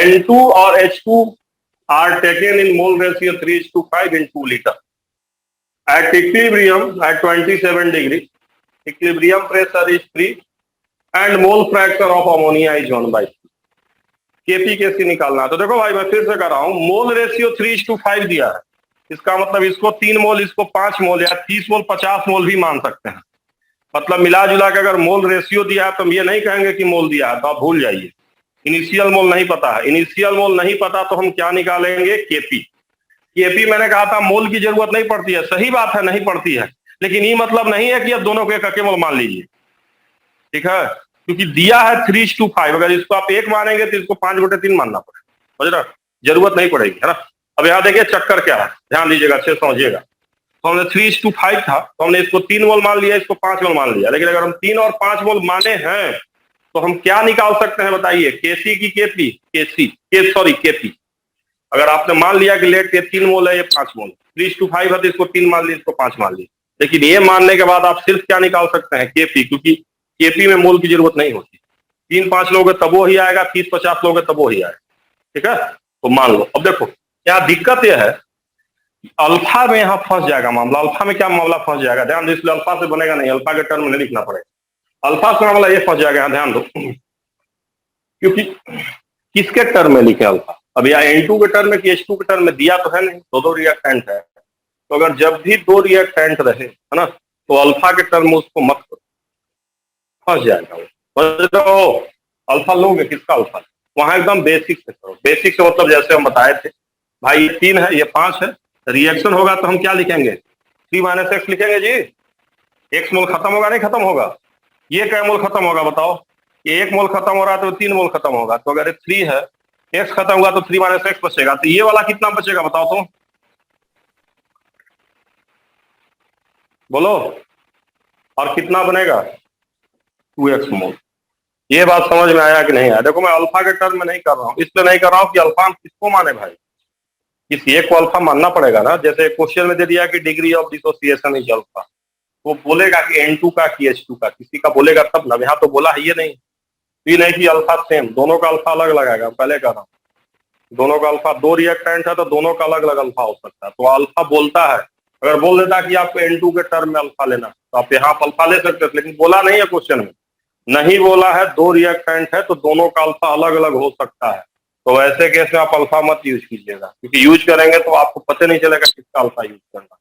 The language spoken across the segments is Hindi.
N2 और H2 are taken in mole ratio 3:5 in 2 liter. At equilibrium at 27 degree, equilibrium pressure is 3 and mole fraction of ammonia is 1/3. KP कैसे निकालना है? तो देखो भाई, मैं फिर से कर रहा हूं, मोल रेशियो 3:5 दिया है। इसका मतलब इसको 3 मोल, इसको 5 मोल या 30 मोल 50 मोल भी मान सकते हैं। मतलब मिला जुला के अगर मोल रेशियो दिया है तो हम ये नहीं कहेंगे कि मोल दिया है, तो आप भूल जाइए। इनिशियल मोल नहीं पता है, इनिशियल मोल नहीं पता तो हम क्या निकालेंगे? केपी। केपी मैंने कहा था मोल की जरूरत नहीं पड़ती है, सही बात है नहीं पड़ती है, लेकिन ये मतलब नहीं है कि अब दोनों को एक मोल मान लीजिए, ठीक है? क्योंकि दिया है 3:5, अगर इसको आप 1 मानेंगे तो इसको 5/3 मानना पड़ेगा, समझ रहा? जरूरत नहीं पड़ेगी, है ना? अब यहाँ देखिए चक्कर क्या है, ध्यान दीजिएगा, अच्छे समझिएगा। तो हमने 3:5 था तो हमने इसको 3 मोल मान लिया, इसको 5 मोल मान लिया, लेकिन अगर हम 3 और 5 मोल माने हैं तो हम क्या निकाल सकते हैं बताइए? केसी की केपी, केपी। अगर आपने मान लिया कि लेट के 3 मोल है, ये 5 मोल, 3:5 है तो इसको 3 मान लिया, इसको 5 मान लिया, लेकिन ये मानने के बाद आप सिर्फ क्या निकाल सकते हैं? केपी, क्योंकि केपी में मोल की जरूरत नहीं होती। 3-5 लोग तब वो ही आएगा, 30-50 लोग तब वो ही आएगा, ठीक है? तो मान लो। अब देखो यहाँ दिक्कत यह है, अल्फा में यहाँ फंस जाएगा मामला। अल्फा में क्या मामला फंस जाएगा? ध्यान दो, इसलिए अल्फा से बनेगा नहीं, अल्फा के टर्म में नहीं लिखना पड़ेगा। अल्फा से मामला ये फंस जाएगा, ध्यान दो, क्योंकि किसके टर्म में लिखे अल्फा? अब यहाँ N2 के टर्म में कि H2 के टर्म में दिया तो है नहीं, दो रिएक्टेंट है। तो अगर जब भी 2 रिएक्टेंट रहे, है ना, तो अल्फा के टर्म में उसको मत करो, फंस जाएगा वो। अल्फा लोगे किसका अल्फा? वहां एकदम बेसिक से करो। बेसिक से मतलब जैसे हम बताए थे भाई, ये 3 है, ये 5 है, रिएक्शन होगा तो हम क्या लिखेंगे? 3 - x लिखेंगे जी। x मोल खत्म होगा नहीं खत्म होगा? ये क्या मोल खत्म होगा बताओ? ये 1 मोल खत्म हो रहा है तो 3 मोल खत्म होगा। तो अगर 3 है, x खत्म हुआ तो 3 - x बचेगा, तो ये वाला कितना बचेगा बताओ तो? बोलो। और कितना बनेगा? 2x मोल। ये बात समझ में आया कि नहीं आया? देखो मैं अल्फा के टर्म में नहीं कर रहा हूँ, इसलिए नहीं कर रहा हूँ कि अल्फा हम किसको माने भाई, किसी एक को अल्फा मानना पड़ेगा ना। जैसे क्वेश्चन में दे दिया कि degree of dissociation is alpha, वो बोलेगा कि N2 का कि H2 का, किसी का बोलेगा तब ना। यहाँ तो बोला है ये नहीं, ये नहीं कि अल्फा सेम, दोनों का अल्फा अलग लगाएगा। पहले कह रहा हूँ दोनों का अल्फा, 2 रिएक्टेंट है तो दोनों का अलग अलग अल्फा हो सकता है। तो अल्फा बोलता है, अगर बोल देता कि आपको N2 के टर्म में अल्फा लेना तो आप यहाँ अल्फा ले सकते थे, लेकिन बोला नहीं है क्वेश्चन में, नहीं बोला है 2 रिएक्टेंट है तो दोनों का अल्फा अलग अलग हो सकता है। तो वैसे केस में आप अल्फा मत यूज कीजिएगा, क्योंकि यूज करेंगे तो आपको पता नहीं चलेगा किसका अल्फा यूज करना,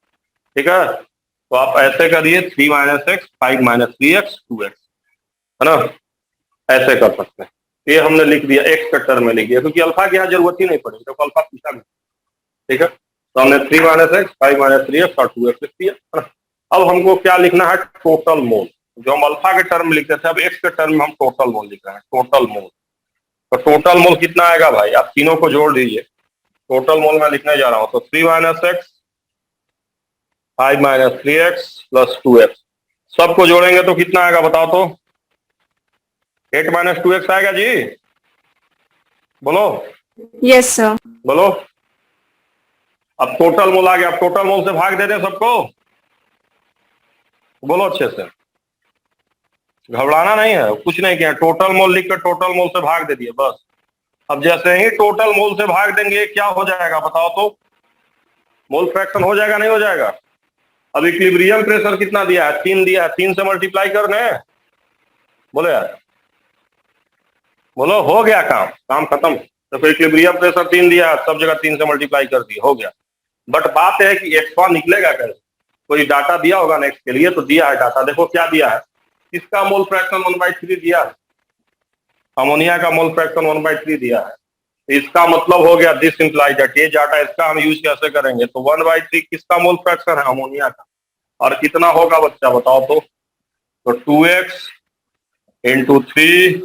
ठीक है? तो आप ऐसे करिए 3 - x 5 - 3x 2x, है ना? ऐसे कर सकते हैं। ये हमने लिख दिया, x के टर्म में लिख दिया, क्योंकि अल्फा की यहाँ जरूरत ही नहीं पड़ेगी, तो अल्फा पूछा नहीं, ठीक है? तो हमने 3 - x 5 - 3x और 2x लिख दिया, है ना? अब हमको क्या लिखना है? Total mole. जो हम अल्फा के टर्म में लिखते थे, अब x के टर्म में हम टोटल मोल लिख रहे हैं, टोटल मोल। तो टोटल मोल कितना आएगा भाई? आप तीनों को जोड़ दीजिए, टोटल मोल में लिखने जा रहा हूं। तो 3 - x 5 - 3x प्लस 2x, सबको जोड़ेंगे तो कितना आएगा बताओ तो? 8 - 2x आएगा जी, बोलो। Yes sir. बोलो। अब टोटल मोल आ गया, अब टोटल मोल से भाग दे दें सबको, बोलो अच्छे से, घबराना नहीं है, कुछ नहीं किया, टोटल मोल लिख कर टोटल मोल से भाग दे दिए बस। अब जैसे ही टोटल मोल से भाग देंगे क्या हो जाएगा बताओ तो? मोल फ्रैक्शन हो जाएगा नहीं हो जाएगा? अब इक्विलिब्रियम प्रेशर कितना दिया है? 3 दिया है, 3 से मल्टीप्लाई करने, बोलो यार, बोलो। हो गया काम, काम खत्म। तो फिर इक्विलिब्रियम प्रेशर 3 दिया, सब जगह 3 से मल्टीप्लाई कर दिया, हो गया। बट बात है कि एक्स निकलेगा कैसे? कोई डाटा दिया होगा ना एक्स के लिए, तो दिया है डाटा, देखो क्या दिया है, इसका मोल फ्रैक्शन 1/3 दिया है, अमोनिया का मोल फ्रैक्शन 1/3 दिया है। इसका मतलब हो गया दिस इंप्लाइज दैट, ये डाटा इसका हम यूज कैसे करेंगे? तो 1/3 किसका मोल फ्रैक्शन है? अमोनिया का। और कितना होगा बच्चा बताओ तो? 2x इंटू 3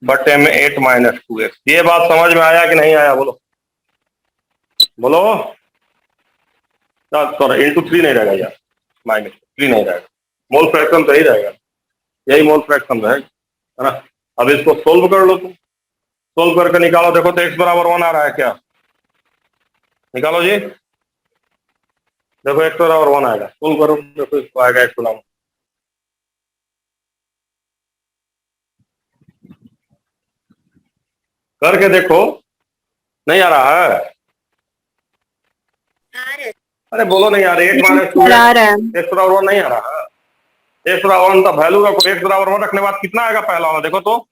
बटे में 8 - 2x। ये बात समझ में आया कि नहीं आया? बोलो बोलो। सॉरी, इंटू 3 नहीं रहेगा यार, -3 नहीं रहेगा, मोल फ्रैक्शन तो ही रहेगा, यही मोल फ्रैक्शन रहेगा, है ना? अब इसको सोल्व कर लो तुम, सोल्व करके निकालो, देखो तो x बराबर 1 आ रहा है क्या? निकालो जी, देखो x बराबर 1 आएगा, सोल्व करो, देखो इसको आएगा x बराबर, करके देखो नहीं आ रहा है? अरे बोलो नहीं यार, 8 माइनस 2 आ रहा है। x बराबर 1 नहीं आ रहा है? x बराबर 1 का वैल्यू रखो, x बराबर 1 रखने के बाद कितना आएगा पहला वाला, देखो तो।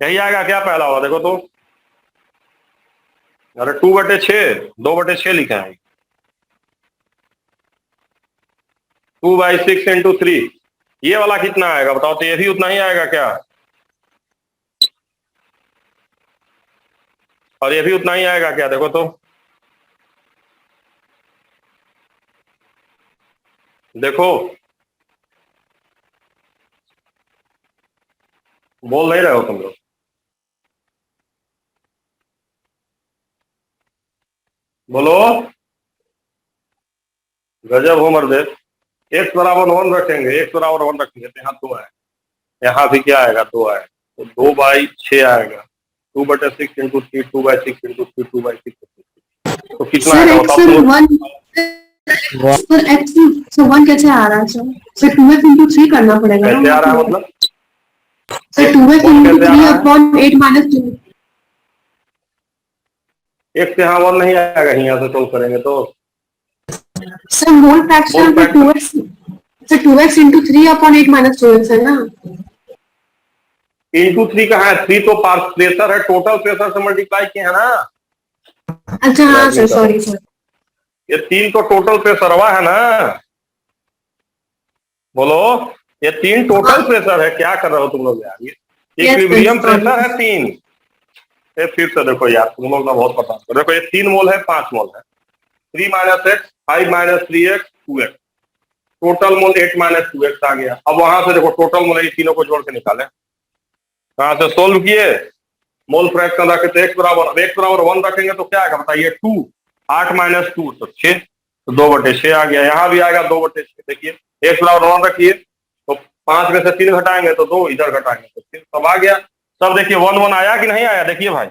यही आएगा क्या पहला वाला, देखो तो। अरे 2/6, 2/6 लिखे हैं। 2/6 इंटू 3, ये वाला कितना आएगा बताओ तो, ये भी उतना ही आएगा क्या? और ये भी उतना ही आएगा क्या, देखो तो। देखो, बोल नहीं रहे हो तुम लोग। बोलो, गजब हो मर्दे। x बराबर 1 रखेंगे, x बराबर 1 रखेंगे तो यहाँ 2 आएगा, यहाँ भी क्या आएगा, 2 आएगा, तो 2/6 आएगा। 2/6 इंटू 3, 2/6 इंटू 3, 2/6, तो कितना सर आएगा एक्स बताओ तुम। 1 सर एक्स सर 1 कैसे आ रहा है सर? सर 2x इंटू 3 करना पड़ेगा ना? कैसे आ रहा है मतलब? Sir 2x into 3 upon 8 minus 2। एक से यहाँ 1 नहीं आएगा, यहाँ से सोल्व करेंगे तो। सर मोल फ्रैक्शन पे 2x, sir 2x into 3 upon 8 minus 2x है ना? इंटू 3 कहाँ है? 3 तो प्रेशर है, टोटल प्रेशर से मल्टीप्लाई किए है ना। अच्छा हाँ सर, सॉरी सर। ये 3 तो टोटल प्रेशर हुआ है ना। बोलो, ये 3 टोटल प्रेशर है, क्या कर रहे हो तुम लोग यार? ये इक्विलिब्रियम प्रेशर है 3। ये फिर से देखो यार, तुम लोग ना बहुत पता है। देखो ये 3 मोल है, 5 मोल है। 3 minus x, 5 minus 3x, 2x, total mole 8 minus 2x आ गया। अब वहां से देखो टोटल मोल, ये तीनों को जोड़ के निकाले, कहां से सोल्व किए, मोल फ्रैक्शन रखे तो x बराबर 1 रखेंगे तो क्या आएगा बताइए, 2, 8 माइनस 2 तो 6, तो 2/6 आ गया। यहाँ भी आएगा 2/6। देखिए x बराबर 1 रखिए तो 5 में से 3 घटाएंगे तो 2, इधर घटाएंगे तो 3, सब आ गया। सब देखिए 1 1 आया कि नहीं आया, देखिए भाई।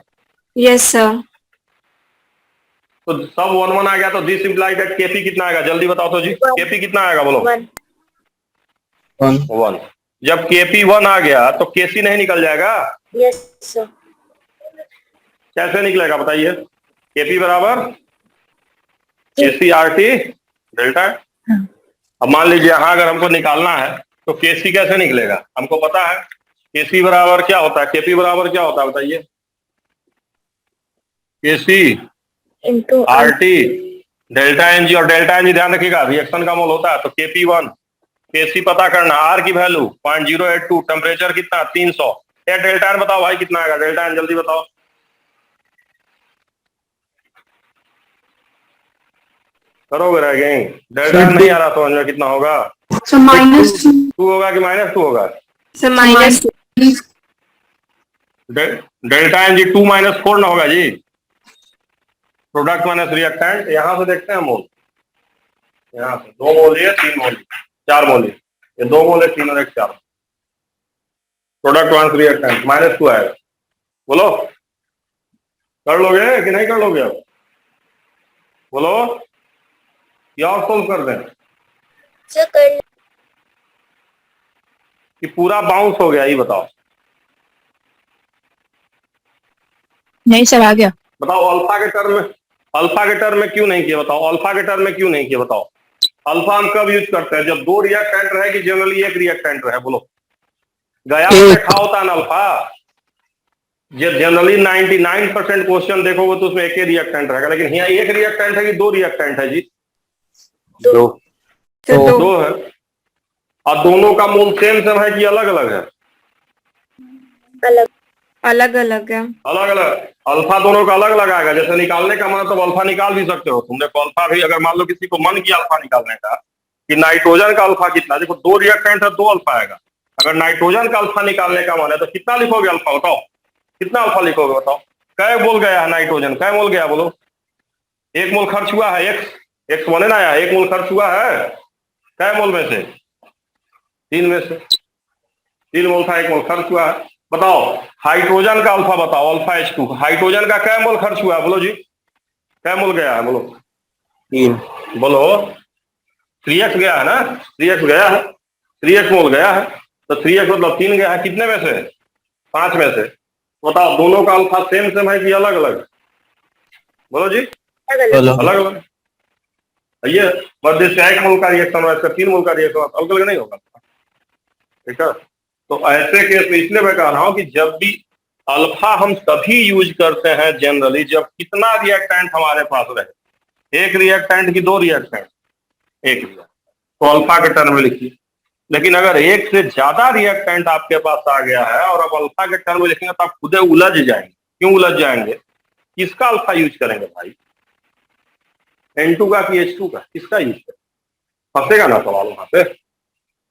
Yes sir. तो सब 1 1 आ गया, तो दिस इम्प्लाई दैट केपी कितना आएगा, जल्दी बताओ तो जी। केपी कितना आएगा बोलो? 1। जब केपी 1 आ गया तो केसी नहीं निकल जाएगा? Yes sir. कैसे निकलेगा बताइए? केपी बराबर केसी आर टी डेल्टा। अब मान लीजिए यहाँ अगर हमको निकालना है तो केसी कैसे निकलेगा, हमको पता है केसी बराबर क्या होता है, केपी बराबर क्या होता है बताइए? KC into R T delta n g, और डेल्टा एन जी ध्यान रखिएगा रिएक्शन का मोल होता है। तो केपी 1, केसी पता करना, आर की वैल्यू 0.082, टेम्परेचर कितना 300, या डेल्टा एन बताओ भाई कितना आएगा, डेल्टा एन जल्दी बताओ। करोगे रह गए, डेल्टा एन नहीं आ रहा समझ में, कितना होगा? सर -2 होगा कि -2 होगा? Sir minus. Delta n g 2 - 4 ना होगा जी, प्रोडक्ट माइनस रिएक्टेंट। यहां से देखते हैं मोल, यहाँ से 2 मोल है, 3 मोल, 4 मोल है, ये 2 मोल है, 3 और 1 4, प्रोडक्ट माइनस रिएक्टेंट -2 आएगा। बोलो कर लोगे कि नहीं कर लोगे? अब बोलो, या और सोल्व कर दें सर कर। कि पूरा बाउंस हो गया, ये बताओ। नहीं सर आ गया। बताओ अल्फा के टर्म में, अल्फा के टर्म में क्यों नहीं किया बताओ, अल्फा के टर्म में क्यों नहीं किया बताओ? अल्फा हम कब यूज करते हैं, जब 2 रिएक्टेंट रहे कि जनरली 1 रिएक्टेंट रहे? बोलो, गया तो देखा होता है ना अल्फा। जनरली 99% क्वेश्चन देखोगे तो उसमें एक ही रिएक्टेंट रहेगा, लेकिन यहाँ 1 रिएक्टेंट है कि 2 रिएक्टेंट है जी? 2 है। और दोनों का मोल सेम है कि अलग अलग है? अलग अलग अलग है। अलग अलग। अल्फा दोनों का अलग अलग आएगा। जैसे निकालने का मतलब तो अल्फा निकाल भी सकते हो तुम। देखो अल्फा भी, अगर मान लो किसी को मन किया अल्फा निकालने का कि नाइट्रोजन का अल्फा कितना, देखो 2 रिएक्टेंट है, 2 अल्फा आएगा। अगर नाइट्रोजन का अल्फा निकालने का मन है तो कितना लिखोगे अल्फा, बताओ कितना अल्फा लिखोगे बताओ? कै मोल गया है नाइट्रोजन, कै मोल गया बोलो? 1 मोल खर्च हुआ है, एक्स 1 आया, 1 मोल खर्च हुआ है, कै मोल में से? 3 में से। 3 मोल था, 1 मोल खर्च हुआ है। बताओ हाइड्रोजन का अल्फा बताओ, अल्फा H2, हाइड्रोजन का कै मोल खर्च हुआ है बोलो जी? कै मोल गया है बोलो? 3। बोलो 3x गया है ना, 3x गया है, 3x मोल गया है। तो 3x मतलब 3 गया है कितने में से? 5 में से। बताओ दोनों का अल्फा सेम सेम है कि अलग अलग? बोलो जी। अलग अलग। ये बस इसका 1 मोल का रिएक्शन और इसका 3 मोल का रिएक्शन अलग अलग नहीं होगा। ठीक है, तो ऐसे केस में इसलिए मैं कह रहा हूं कि जब भी अल्फा हम तभी यूज करते हैं जनरली जब कितना रिएक्टेंट हमारे पास रहे, 1 रिएक्टेंट की 2 रिएक्टेंट, 1 रिएक्टेंट, तो अल्फा के टर्म में लिखिए। लेकिन अगर 1 से ज्यादा रिएक्टेंट आपके पास आ गया है और अब अल्फा के टर्म में लिखेंगे तो आप खुद उलझ जाएंगे। क्यों उलझ जाएंगे? किसका अल्फा यूज करेंगे भाई? N2 का कि H2 का? किसका यूज करेंगे? फंसेगा ना सवाल वहां पे।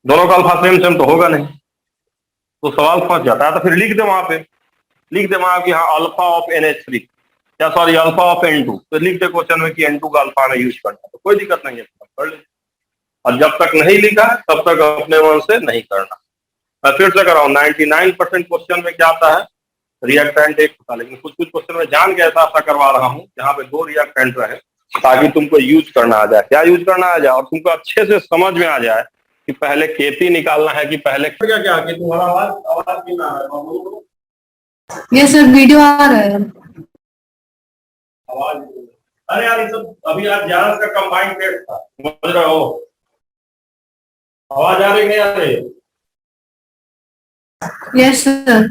दोनों का अल्फा सेम सेम तो होगा नहीं, तो सवाल फंस जाता है। तो फिर लिख दे वहां पे, लिख दे वहां कि हाँ अल्फा ऑफ NH3 या सॉरी अल्फा ऑफ N2, तो लिख दे क्वेश्चन में कि N2 का अल्फा में यूज करना, तो कोई दिक्कत नहीं है, कर ले। और जब तक नहीं लिखा है तब तक अपने मन से नहीं करना। मैं फिर से कर रहा हूँ, 99% क्वेश्चन में क्या आता है? रिएक्टेंट एक होता है, लेकिन कुछ कुछ क्वेश्चन में जान के ऐसा करवा रहा हूँ जहाँ पे 2 रिएक्टेंट रहे ताकि तुमको यूज करना आ जाए। क्या यूज करना आ जाए? और तुमको अच्छे से समझ में आ जाए कि पहले केपी निकालना है कि पहले क्या क्या कि तुम्हारा आवाज आवाज क्यों ना है? ये सर वीडियो आ रहा है। आवाज, अरे यार ये सब अभी आज 11 का कंबाइंड टेस्ट था, समझ रहे हो? आवाज आ रही नहीं आ रही? Yes sir.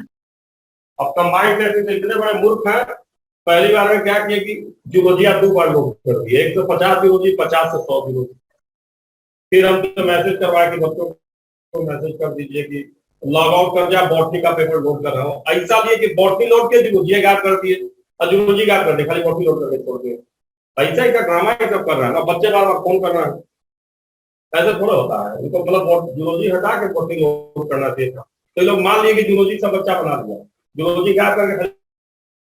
अब कंबाइंड टेस्ट से इतने बड़े मूर्ख हैं, पहली बार में क्या किया कि जुगोजिया 2 बार लोग कर दिए, 150 जुगोजी, 50 से 100 जुगोजी। फिर हम तो मैसेज करवाए कि बच्चों को मैसेज कर दीजिए कि लॉग आउट कर जाए, बॉटनी का पेपर लोड कर रहा हूँ। ऐसा भी है कि बॉटनी लोड के जुगोजिया गायब कर दिए और जुगोजी गायब कर दिए, खाली बॉटनी लोड करके छोड़ दिए। ऐसा ही का ड्रामा ही सब कर रहा है ना, बच्चे बार बार फोन कर रहे हैं। ऐसे थोड़ा होता है, इनको मतलब जुगोजी हटा के बॉटनी लोड करना चाहिए था। तो लोग मान लिए कि जुगोजी सब बच्चा बना दिया, जुगोजी गायब करके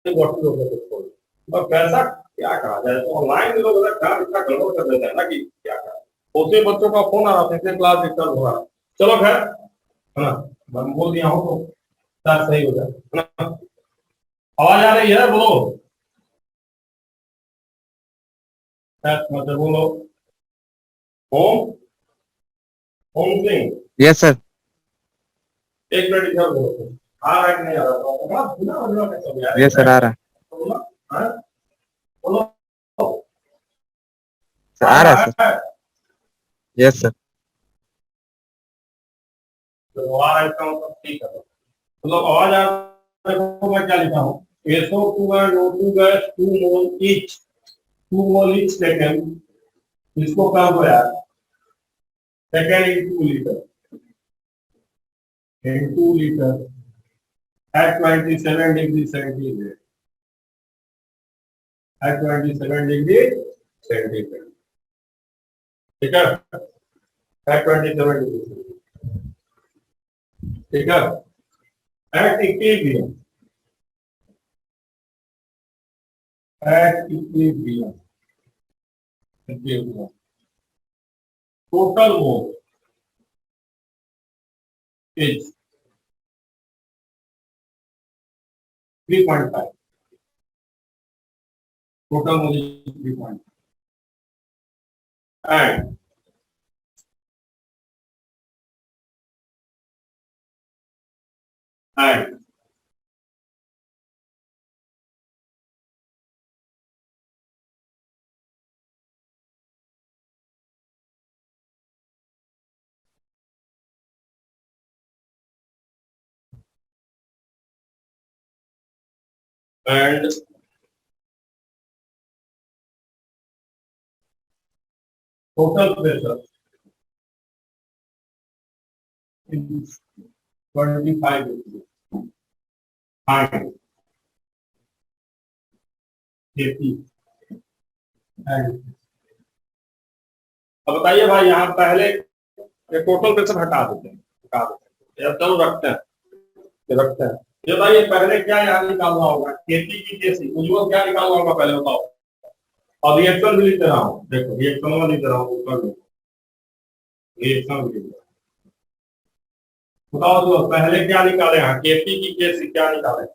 बॉटनी लोड करके छोड़ दिया। और पैसा क्या कहा जाए, तो ऑनलाइन लोग अगर इतना गड़बड़ कर देता है ना कि क्या कहा। उसे बच्चों का फोन आ रहा था, क्लास डिस्टर्ब हो रहा। चलो खैर है ना, मैं बोल दिया हूँ तो शायद सही हो जाए, है ना? आवाज आ रही है? बोलो मतलब बोलो। Home home Singh, yes sir. 1 minute इधर बोलो, आ रहा है कि नहीं आ रहा? यस सर आ रहा है। बोलो हाँ? बोलो सर आ रहा है सर। Yes sir. तो आ रहा है इसका मतलब ठीक है। मतलब आवाज आ रहा है, देखो मैं क्या लिखा हूँ, SO2 and O2 gas 2 mole each taken, इसको कहा हुआ है second in 2 litre at 27 degree centigrade, at 27 degree centigrade, ठीक है? at 27 डिग्री सेंटीग्रेड, ठीक है? at equilibrium, at equilibrium, equilibrium, total mole is 3.5. Total mole is 3.5. And total pressure is 25 degrees. And KP and अब बताइए भाई, यहाँ पहले टोटल प्रेशर हटा देते हैं, हटा देते हैं, चलो रखते हैं। ये बताइए पहले क्या यहाँ निकालना होगा? केपी की केसी उज्ज्वल क्या निकालना होगा पहले बताओ। और रिएक्शन भी लिख दे रहा हूँ, देखो रिएक्शन में लिख दे रहा हूँ, रिएक्शन भी लिख दे रहा हूँ। बताओ तो पहले क्या निकाले? यहाँ केपी की केसी क्या निकाले?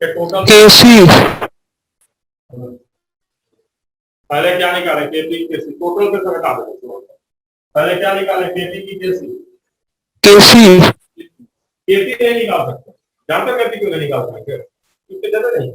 टोटल केसी पहले क्या निकाले? केपी केसी टोटल प्रेशर हटा दो। पहले क्या निकाले? केपी की केसी केसी केपी नहीं निकाल सकते, जानते केपी क्यों नहीं निकाल पाएंगे? क्योंकि देते नहीं,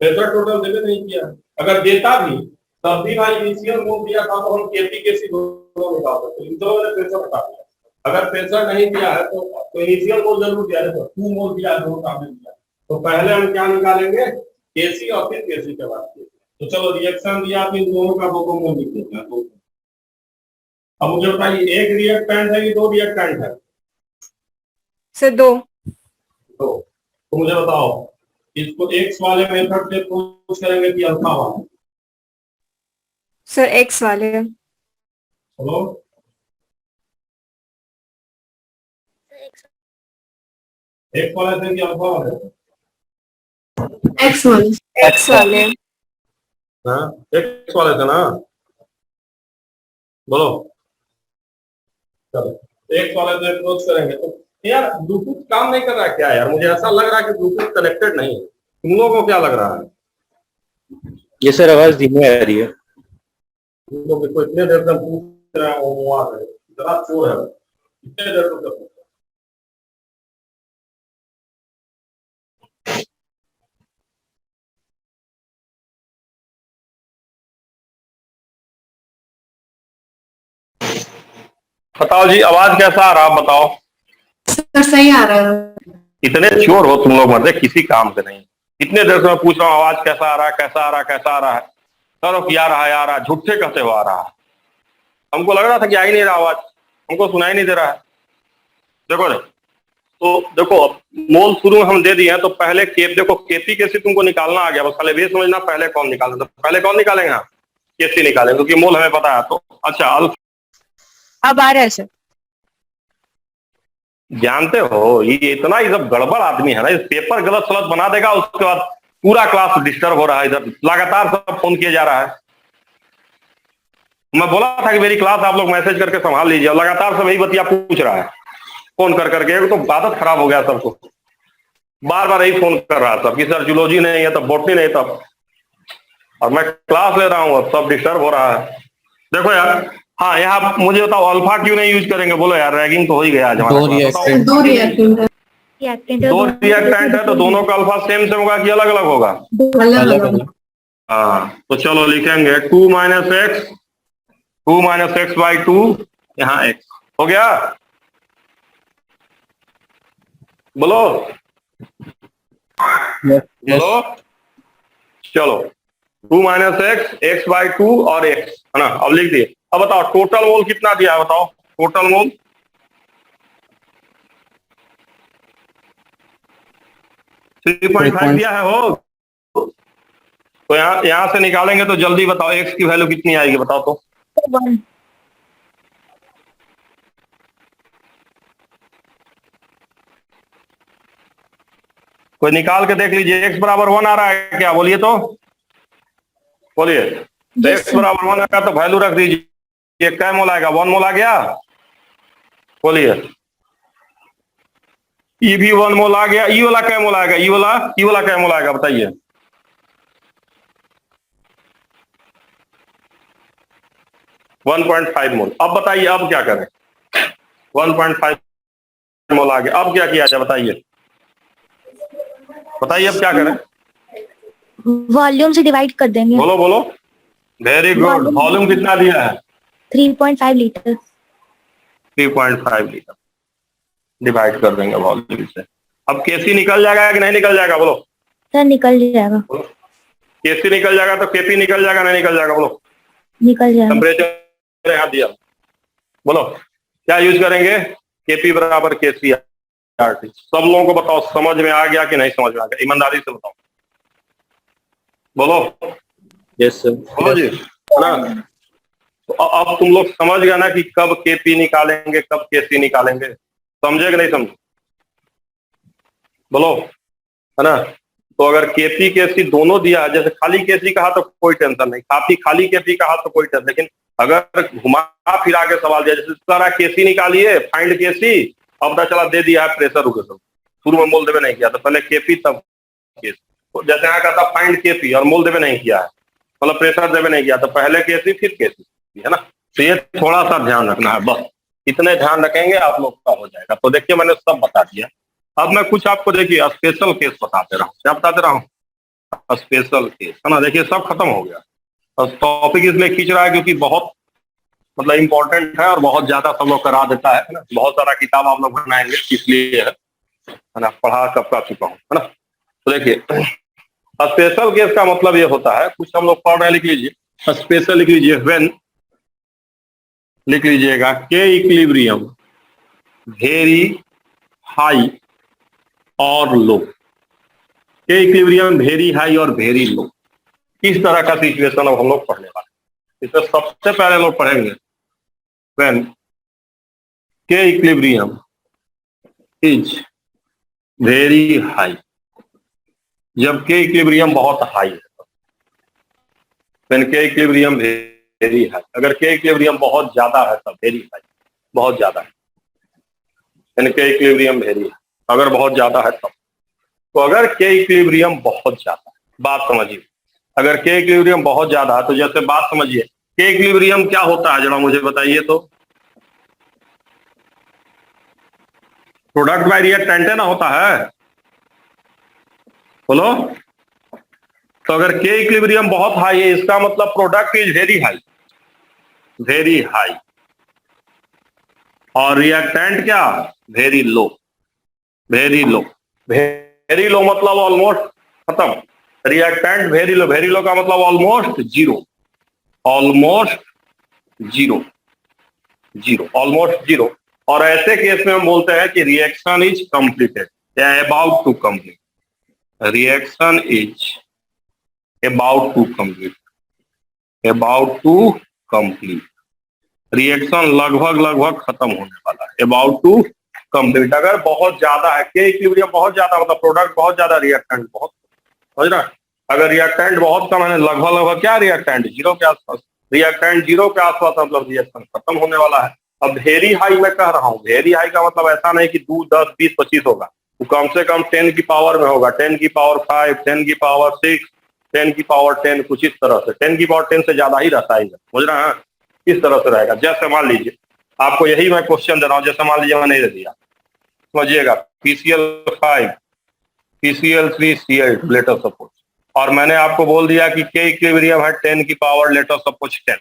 प्रेशर टोटल देते नहीं किया। अगर देता भी तब भी भाई इनिशियल मोल दिया था तो हम केपी केसी दोनों निकाल सकते, इन दोनों ने प्रेशर हटा दिया। अगर प्रेशर नहीं दिया है तो इनिशियल मोल जरूर दिया है, तो 2 मोल दिया है, दोनों काम नहीं दिया। तो पहले हम क्या निकालेंगे, केसी और फिर केसी के बाद केसी। तो चलो रिएक्शन दिया तो इन दोनों का दो मोल लिख देते हैं, दो। अब मुझे बताइए एक रिएक्टेंट है कि दो रिएक्टेंट है? सर 2। तो मुझे बताओ इसको एक्स वाले मेथड से पूछ करेंगे कि अल्फा वाले? सर एक्स वाले। हेलो, एक्स वाले से कि अल्फा वाले? X one. एक्स वाले। हाँ एक्स वाले से ना, बोलो। चलो एक्स वाले से अप्रोच करेंगे तो यार ब्लूटूथ काम नहीं कर रहा है क्या यार? मुझे ऐसा लग रहा है कि ब्लूटूथ कनेक्टेड नहीं है। तुम लोगों को क्या लग रहा है? ये सर आवाज धीमी आ रही है। तुम लोग इसको इतने देर से पूछ रहे हो, वो आ रहे जरा चोर है, इतने देर से पूछ। बताओ जी आवाज कैसा आ रहा, आप बताओ। सर सही आ रहा है। इतने चोर हो तुम लोग, मतलब किसी काम के नहीं। इतने देर से मैं पूछ रहा हूँ आवाज कैसा आ रहा है, कैसा आ रहा है, कैसा आ रहा है। सर क्या रहा है, आ रहा है, झूठे कहते हुए आ रहा है। हमको लग रहा था कि आ ही नहीं रहा आवाज, हमको सुनाई नहीं दे रहा है। देखो रे, तो देखो मोल शुरू में हम दे दिए हैं, तो पहले केप देखो, केपी कैसे तुमको निकालना आ गया, बस पहले ये समझना पहले कौन निकालना। तो पहले कौन निकालेंगे? हम केसी निकालेंगे क्योंकि मोल हमें पता है। तो अच्छा अब आ रहा है सर। जानते हो ये इतना ही सब गड़बड़ आदमी है ना, इस पेपर गलत सलत बना देगा, उसके बाद पूरा क्लास डिस्टर्ब हो रहा है। इधर लगातार सब फोन किया जा रहा है। मैं बोला था कि मेरी क्लास आप लोग मैसेज करके संभाल लीजिए, लगातार सब यही बतिया पूछ रहा है फोन कर करके। तो आदत खराब हो गया सबको, बार बार यही फोन कर रहा है सब कि सर जूलॉजी नहीं है, तब बॉटनी नहीं, तब और मैं क्लास ले रहा हूँ, अब सब डिस्टर्ब हो रहा है। देखो यार, हाँ यहाँ मुझे बताओ अल्फा क्यों नहीं यूज करेंगे? बोलो यार, रैगिंग तो हो ही गया आज हमारा। दो रिएक्टेंट दो रिएक्टेंट है तो दोनों का अल्फा सेम सेम होगा कि अलग अलग होगा? अलग अलग। हाँ तो चलो लिखेंगे 2 - x बाई 2, यहाँ x हो गया। बोलो बोलो, चलो 2 - x बाई 2 और x है ना। अब लिख दिए। अब बताओ टोटल मोल कितना दिया है, बताओ टोटल मोल। 3.5 दिया है हो। तो यहाँ से निकालेंगे तो जल्दी बताओ x की वैल्यू कितनी आएगी, बताओ तो। 1। कोई निकाल के देख लीजिए, x बराबर 1 आ रहा है क्या? बोलिए तो, बोलिए। तो x बराबर 1 आएगा तो वैल्यू रख दीजिए। क्या मोल आएगा? 1 मोल आ गया। बोलिए ई भी 1 मोल आ गया। ई वाला क्या मोल आएगा? ई वाला क्या मोल आएगा बताइए। 1.5 मोल। अब बताइए अब क्या करें? 1.5 मोल आ गया, अब क्या किया जाए बताइए, बताइए अब क्या करें? वॉल्यूम से डिवाइड कर देंगे। बोलो बोलो, वेरी गुड। वॉल्यूम कितना दिया है? 3.5 लीटर। 3.5 लीटर डिवाइड कर देंगे वॉल्यूम से। अब केसी निकल जाएगा कि नहीं निकल जाएगा? बोलो सर निकल जाएगा। केसी निकल जाएगा तो केपी निकल जाएगा नहीं निकल जाएगा? बोलो निकल जाएगा। टेम्परेचर यहाँ दिया, बोलो क्या यूज करेंगे? केपी बराबर केसी आरटी। सब लोगों को बताओ समझ में आ गया कि नहीं समझ में आ गया? ईमानदारी से बताओ, बोलो। Yes sir. बोलो जी, है ना। तो अब तुम लोग समझ गए ना कि कब केपी निकालेंगे, कब केसी निकालेंगे? समझे कि नहीं समझे? बोलो, है ना। तो अगर केपी केसी दोनों दिया है, जैसे खाली केसी कहा तो कोई टेंशन नहीं, काफी खाली केपी कहा तो कोई टेंशन। लेकिन अगर घुमा फिरा के सवाल दिया, जैसे सारा केसी निकालिए, फाइंड केसी, अब पता चला दे दिया है प्रेशर रुके, सब शुरू में मोल देवे नहीं किया, तो पहले केपी तब केसी। तो जैसे यहाँ कहता फाइंड केपी और मोल देवे नहीं किया है, मतलब प्रेशर देवे नहीं किया, तो पहले केसी फिर केसी, है ना। तो ये थोड़ा सा ध्यान रखना है बस, इतने ध्यान रखेंगे आप लोग का हो जाएगा। तो देखिए मैंने सब बता दिया। अब मैं कुछ आपको देखिए स्पेशल केस बताते रहा हूँ। क्या बताते रहा हूँ? स्पेशल केस, है ना। देखिए सब खत्म हो गया। और टॉपिक इसलिए खींच रहा है क्योंकि बहुत मतलब इम्पोर्टेंट है और बहुत ज्यादा सब लोग करा देता है ना। बहुत सारा किताब आप लोग बनाएंगे इसलिए है ना। पढ़ा कब का चुका हूँ, है ना। तो देखिए स्पेशल केस का मतलब ये होता है, कुछ हम लोग पढ़ रहे हैं, लिख लीजिए। स्पेशल लिख लीजिए, व्हेन लिख लीजिएगा के इक्विलिब्रियम वेरी हाई और लो। के इक्विलिब्रियम वेरी हाई और वेरी लो, किस तरह का सिचुएशन अब हम लोग पढ़ने वाले हैं। इसमें सबसे पहले लोग पढ़ेंगे व्हेन के इक्विलिब्रियम इज वेरी हाई, जब के इक्विलिब्रियम बहुत हाई है। व्हेन के इक्विलिब्रियम वेरी हाई, अगर के इक्विलिब्रियम बहुत ज्यादा है तब वेरी हाई, बहुत ज्यादा है। व्हेन के इक्विलिब्रियम वेरी हाई, अगर बहुत ज्यादा है तब। तो अगर के इक्विलिब्रियम बहुत ज्यादा है, बात समझिए, अगर के इक्विलिब्रियम बहुत ज्यादा है तो जैसे बात समझिए, के इक्विलिब्रियम क्या होता है जरा मुझे बताइए तो। प्रोडक्ट बाय रिएक्टेंट ना होता है, बोलो। तो अगर के इक्विलिब्रियम बहुत हाई है इसका मतलब product is very high, very high. और रिएक्टेंट क्या? Very low, very low. Very low मतलब ऑलमोस्ट खत्म। Reactant very low, very low का मतलब almost zero, almost zero, zero, almost zero. और ऐसे केस में हम बोलते हैं कि रिएक्शन इज कंप्लीटेड या about to complete. Reaction is about to complete, about to complete. Reaction लगभग लगभग खत्म होने वाला है, अबाउट टू कंप्लीट। अगर बहुत ज्यादा है के इक्विलिब्रियम बहुत ज्यादा मतलब प्रोडक्ट बहुत ज्यादा, रिएक्टेंट बहुत, समझ रहा। अगर रिएक्टेंट बहुत कम है, लगभग लगभग क्या रिएक्टेंट जीरो के आसपास, रिएक्टेंट जीरो के आसपास मतलब रिएक्शन खत्म होने वाला है। अब वेरी हाई मैं कह रहा हूँ, वेरी हाई का मतलब ऐसा नहीं कि 2, 10, 20, 25 होगा, वो कम से कम 10 की पावर में होगा, 10 की पावर 5, 10 की पावर 6, 10 की पावर 10, कुछ इस तरह से। 10 की पावर 10 से ज्यादा ही रहता है, समझ रहे हैं। किस तरह से रहेगा, जैसे मान लीजिए आपको यही मैं क्वेश्चन दे रहा हूँ, जैसे मान लीजिए मैंने दे दिया, समझिएगा PCl5 PCl3 Cl2 letter suppose, और मैंने आपको बोल दिया कि के इक्विलिब्रियम है 10 की पावर लेटर सपोज 10।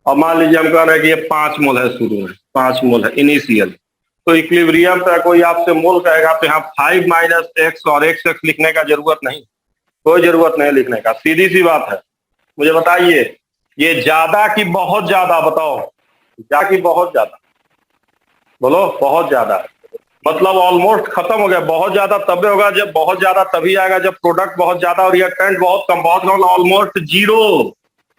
और मान लीजिए हम कह रहे हैं कि ये 5 मोल है, शुरू में 5 मोल है इनिशियल। तो इक्विलिब्रियम पे कोई आपसे मोल कहेगा तो यहाँ 5 - x और x लिखने का जरूरत नहीं, कोई जरूरत नहीं लिखने का, सीधी सी बात है। मुझे बताइए ये ज्यादा की बहुत ज्यादा, बताओ क्या की बहुत ज्यादा, बोलो। बहुत ज्यादा है मतलब ऑलमोस्ट खत्म हो गया। बहुत ज्यादा तभी होगा जब, बहुत ज्यादा तभी आएगा जब प्रोडक्ट बहुत ज्यादा और रिएक्टेंट बहुत कम। बहुत कम ऑलमोस्ट जीरो,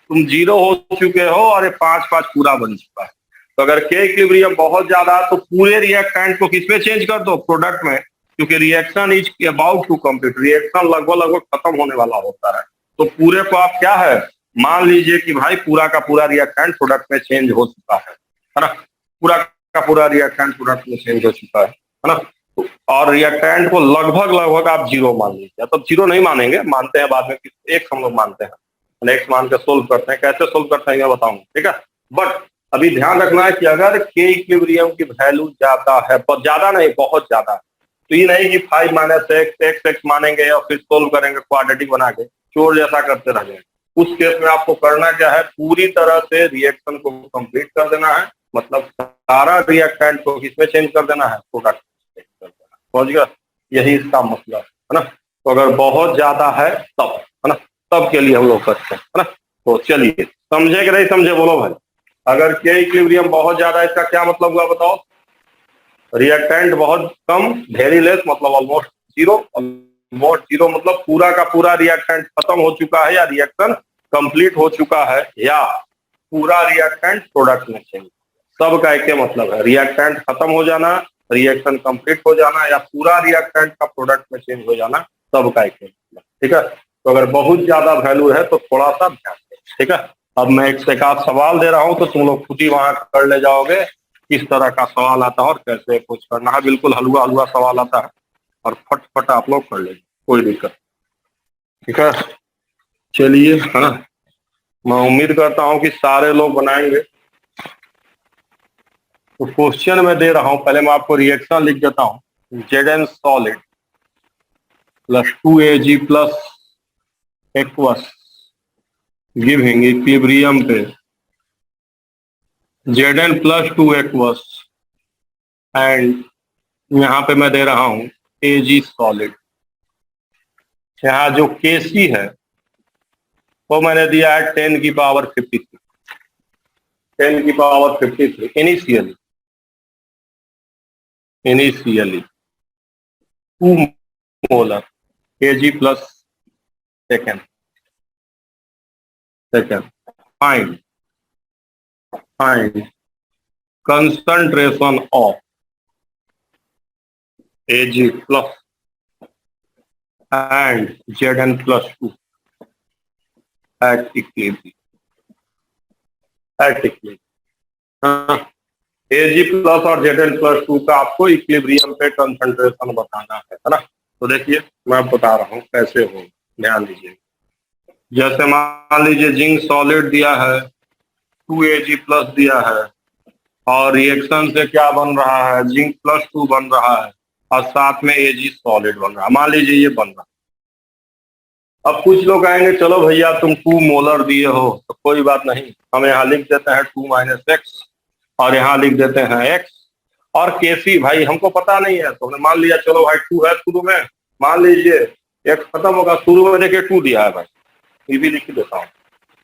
तुम जीरो हो चुके हो और ये 5 पूरा बन चुका है। तो अगर के इक्विलिब्रियम बहुत ज्यादा तो पूरे रिएक्टेंट को किसमें चेंज कर दो, प्रोडक्ट में, क्योंकि reaction is about to complete, reaction लगभग लगभग खत्म होने वाला होता है। तो पूरे को आप क्या है मान लीजिए कि भाई पूरा का पूरा रिएक्टेंट प्रोडक्ट में चेंज हो चुका है ना। पूरा का पूरा रिएक्टेंट प्रोडक्ट में चेंज हो चुका है ना। और रिएक्टेंट को लगभग लगभग आप जीरो मान लीजिए, तो जीरो नहीं मानेंगे, मानते हैं बाद में एक हम लोग मानते हैं, नेक्स्ट मान के सोल्व करते हैं। कैसे सोल्व करते हैं मैं बताऊंगा, ठीक है। बट अभी ध्यान रखना है कि अगर के इक्विलिब्रियम की वैल्यू ज्यादा है, ज्यादा नहीं बहुत ज्यादा है, तो ये नहीं कि 5 - x मानेंगे और फिर सोल्व करेंगे क्वाड्रेटिक बना के, चोर जैसा करते रह जाएंगे। उस केस में आपको करना क्या है, पूरी तरह से रिएक्शन को कंप्लीट कर देना है, मतलब सारा रिएक्टेंट को किसमें चेंज कर देना है, प्रोडक्ट में चेंज कर देना है। समझ गया, यही इसका मतलब है ना। तो अगर बहुत ज्यादा है तब, है ना, तब के लिए हम लोग करते हैं, है ना। तो चलिए समझे कि नहीं समझे, बोलो भाई। अगर के इक्विलिब्रियम बहुत ज्यादा है इसका क्या मतलब हुआ बताओ, रिएक्टेंट बहुत कम, वेरी लेस मतलब ऑलमोस्ट जीरो, ऑलमोस्ट जीरो मतलब पूरा का पूरा रिएक्टेंट खत्म हो चुका है या रिएक्शन कंप्लीट हो चुका है, या पूरा रिएक्टेंट प्रोडक्ट में चेंज। सब का एक मतलब है, रिएक्टेंट खत्म हो जाना, रिएक्शन कंप्लीट हो जाना, या पूरा रिएक्टेंट का प्रोडक्ट में चेंज हो जाना, सब का एक मतलब, ठीक है। तो अगर बहुत ज्यादा वैल्यू है तो थोड़ा सा ध्यान दें, ठीक है। अब मैं एक आध सवाल दे रहा हूं तो तुम लोग खुद ही वहां कर ले जाओगे किस तरह का सवाल आता है और कैसे कुछ करना है। बिल्कुल हलवा हलवा सवाल आता है और फट आप लोग कर लेंगे, कोई दिक्कत, ठीक है। चलिए, है ना, मैं उम्मीद करता हूं कि सारे लोग बनाएंगे। तो क्वेश्चन में दे रहा हूं, पहले मैं आपको रिएक्शन लिख देता हूं। Zn solid plus 2Ag plus aqueous giving equilibrium पे Zn प्लस 2 एक्वस एंड यहाँ पे मैं दे रहा हूं Ag सॉलिड। यहाँ जो Kc है वो मैंने दिया है 10 की पावर 53, 10 की power 53 initially 2 molar Kg plus second find concentration of Ag plus and Zn plus 2 at equilibrium. Ag plus और Zn प्लस 2 का आपको इक्विलिब्रियम पे कंसंट्रेशन बताना है ना। तो देखिए मैं बता रहा हूँ कैसे हो, ध्यान दीजिए। जैसे मान लीजिए जिंक सॉलिड दिया है, 2Ag प्लस दिया है और रिएक्शन से क्या बन रहा है, जिंक प्लस 2 बन रहा है और साथ में Ag सॉलिड बन रहा है। मान लीजिए ये बन रहा है। अब कुछ लोग आएंगे, चलो भैया तुम 2 मोलर दिए हो तो कोई बात नहीं, हम यहाँ लिख देते हैं 2 माइनस एक्स और यहाँ लिख देते हैं एक्स और Kc भाई हमको पता नहीं है तो हमने मान लिया चलो भाई 2 है शुरू में, मान लीजिए एक्स खत्म होगा, शुरू में देखिए 2 दिया है भाई, ये भी लिख देता हूँ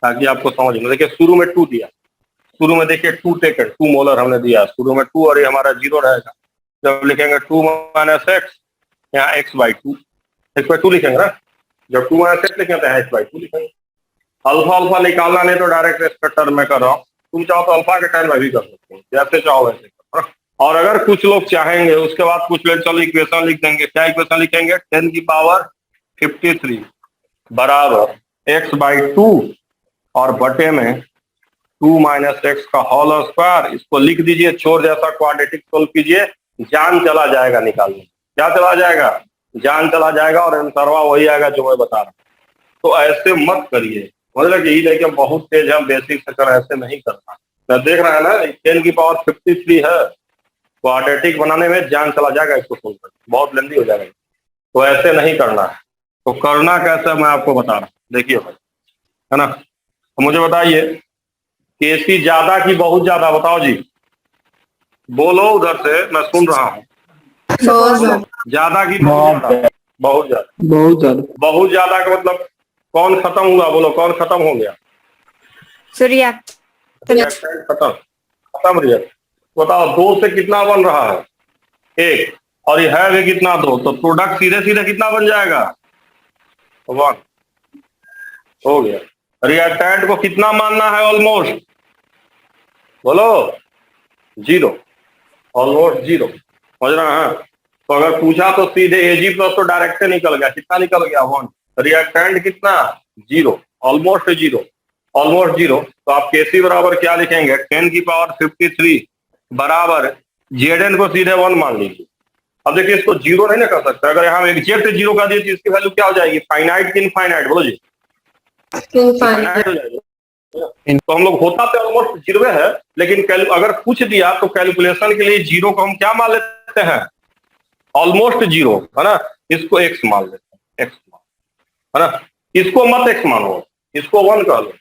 ताकि आपको समझ में। देखिए शुरू में 2 दिया, शुरू में देखिए 2 टेकन 2 मोलर हमने दिया शुरू में 2 और ये हमारा 0 रहेगा। जब लिखेंगे 2 माइनस एक्स, यहाँ x/2 लिखेंगे ना, जब 2 माइनस एक्स लिखेंगे तो x/2 लिखेंगे। अल्फा निकालना नहीं तो डायरेक्ट इसका टर्म में कर रहा हूँ, तुम चाहो तो अल्फा के टर्म में भी कर सकते हो, जैसे चाहो वैसे करो। और अगर कुछ लोग चाहेंगे उसके बाद कुछ लोग चलो इक्वेशन लिख देंगे, क्या इक्वेशन लिखेंगे, 10 की पावर 53 बराबर x/2 और बटे में 2 माइनस एक्स का होल स्क्वायर। इसको लिख दीजिए, छोर जैसा क्वाड्रेटिक सोल्व कीजिए, जान चला जाएगा निकालने। क्या चला जाएगा, जान चला जाएगा और आंसरवा वही आएगा जो मैं बता रहा हूँ। तो ऐसे मत करिए, मतलब यही नहीं कि बहुत तेज हम बेसिक से कर, ऐसे नहीं करना। मैं देख रहा है ना 10 की पावर 53 है, क्वाड्रेटिक बनाने में जान चला जाएगा, इसको सोल्व कर बहुत लेंदी हो जाएगा। तो ऐसे नहीं करना है। तो करना कैसे मैं आपको बता रहा हूँ, देखिए भाई, है ना। तो मुझे बताइए Kc ज्यादा की बहुत ज्यादा, बताओ जी, बोलो उधर से, मैं सुन रहा हूँ। ज्यादा की बहुत ज्यादा, बहुत ज्यादा, बहुत ज्यादा का मतलब कौन खत्म हुआ, बोलो कौन खत्म हो गया, खत्म रिएक्ट। बताओ 2 से कितना बन रहा है, 1 और ये है भी कितना 2, तो प्रोडक्ट सीधे सीधे कितना बन जाएगा, 1 हो गया। रिएक्टेंट को कितना मानना है, ऑलमोस्ट बोलो 0, ऑलमोस्ट 0, समझ रहा है। तो अगर पूछा तो सीधे Ag प्लस तो डायरेक्ट से निकल गया, कितना निकल गया 1, रिएक्टेंट कितना 0, ऑलमोस्ट 0, ऑलमोस्ट 0। तो आप Kc बराबर क्या लिखेंगे, 10 की पावर 53 बराबर Zn को सीधे 1 मान लीजिए। अब देखिए इसको 0 नहीं ना कर सकते, अगर यहाँ एग्जैक्ट 0 का दिए तो इसकी वैल्यू क्या हो जाएगी, फाइनाइट की इनफाइनाइट, बोलो जी, इनफाइनाइट हो जाएगी। तो हम लोग होता तो ऑलमोस्ट 0 है, लेकिन अगर कुछ दिया तो कैलकुलेशन के लिए 0 को हम क्या मान लेते हैं, ऑलमोस्ट 0, है ना। इसको x मान लेते हैं, x मान, है ना। इसको मत x मानो, इसको 1 कह लो,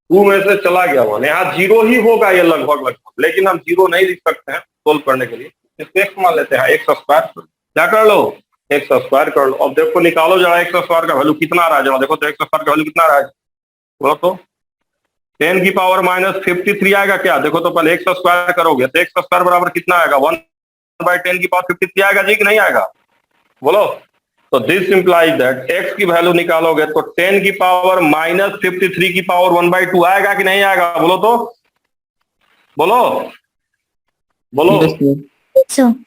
2 में से चला गया 1, यहाँ 0 ही होगा ये लगभग, लेकिन हम 0 नहीं लिख सकते हैं सोल्व करने के लिए, इसको x मान लेते हैं, x स्क्वायर क्या कर लो, x स्क्वायर कर लो। अब देखो निकालो जरा x स्क्वायर का वैल्यू कितना आ रहा है, जरा देखो तो x स्क्वायर का वैल्यू कितना आ रहा है, बोलो तो 10 की पावर माइनस 53 आएगा क्या, देखो तो पहले x स्क्वायर करोगे तो x स्क्वायर बराबर कितना आएगा, 1/10 की पावर 53 आएगा जी कि नहीं आएगा, बोलो। तो दिस इंप्लाइज दैट x की वैल्यू निकालोगे तो 10 की पावर माइनस 53 की पावर 1/2 आएगा कि नहीं आएगा, बोलो तो, बोलो बोलो,